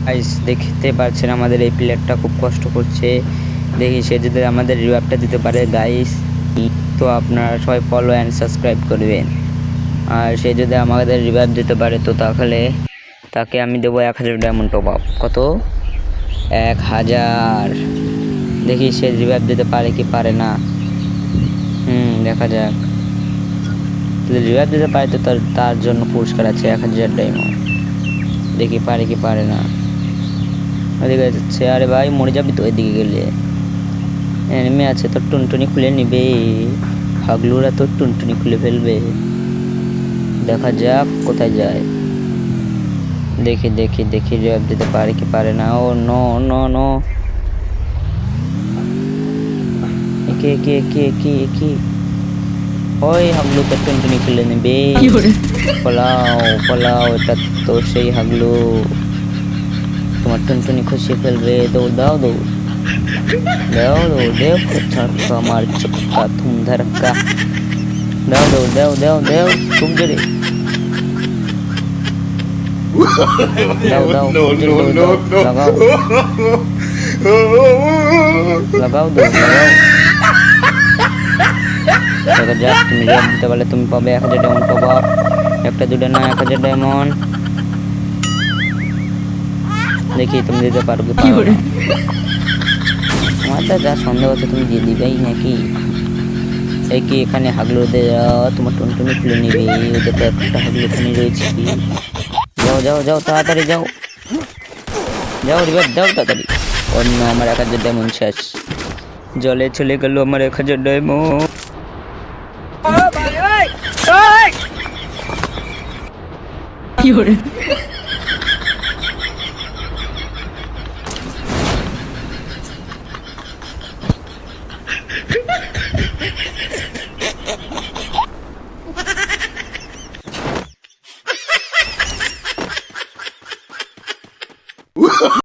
Guys দেখতে পাচ্ছেন আমাদের এই প্লেয়ারটা খুব কষ্ট করছে। দেখি সে যদি আমাদের রিওয়ার্ডটা দিতে পারে গাইস, তো আপনারা সবাই ফলো অ্যান্ড সাবস্ক্রাইব করবেন। আর সে যদি আমাদের রিভাইভ দিতে পারে তো তাহলে তাকে আমি দেবো 1000 ডায়মন্ড টপ আপ। কত? 1000। দেখি সে রিভাইভ দিতে পারে কি পারে না। দেখা যাক। যদি রিভাইভ দিতে পারে তো তার জন্য পুরস্কার আছে 1000 ডায়মন্ড। দেখি পারে কি পারে না। ওদিকে যাচ্ছে। আরে ভাই মরে যাবি তো এদিকে গেলে। এনিমি আছে তোর টুনটুনি খুলে নিবে। হাগলুরা তোর টুনটুনি খুলে ফেলবে। দেখা যাক কোথায় যায়। দেখি দেখি দেখি রিভাইভ দিতে পারে কি পারে না। ও নো নো নো। একে একে একে একে একে। ওই হাগলু তোর টুনটুনি খুলে নেবে। পালাও পালাও, এটা তো সেই হাগলু তোমার টুনটুনি খুশিয়ে ফেলবে। দৌড় দাও দৌড় দাও দৌড় দেও। ছক্কা মার চক্কা ধুম ধাক্কা। দাও দৌড় দাও দাও দাও খুব জোরে। দাও দাও খুব জোরে দৌড় দাও। লাগাও লাগাও দৌড় লাগাও। দেখা যাক তুমি রিভাইভ দিতে পারলে তুমি পাবে 1000 ডায়মন্ড টপ আপ। একটা দুটো না 1000 ডায়মন্ড। দেখি তুমি দিতে পারো কি পারো না। আমার তো যা সন্দেহ হচ্ছে তুমি দিয়ে দিবেই নাকি। এই কি এখানে হাগলুদের তোমার টুনটুনি খুলে নিবে। ওদের তো একটা হাগলু এখানে রয়েছে। যাও যাও যাও তাড়াতাড়ি যাও যাও রিভাইভ দাও তাড়াতাড়ি। অন্য আমার 1000 ডায়মন্ড শেষ। জলে চলে গেল আমার 1000 ডায়মন্ড। কি হরে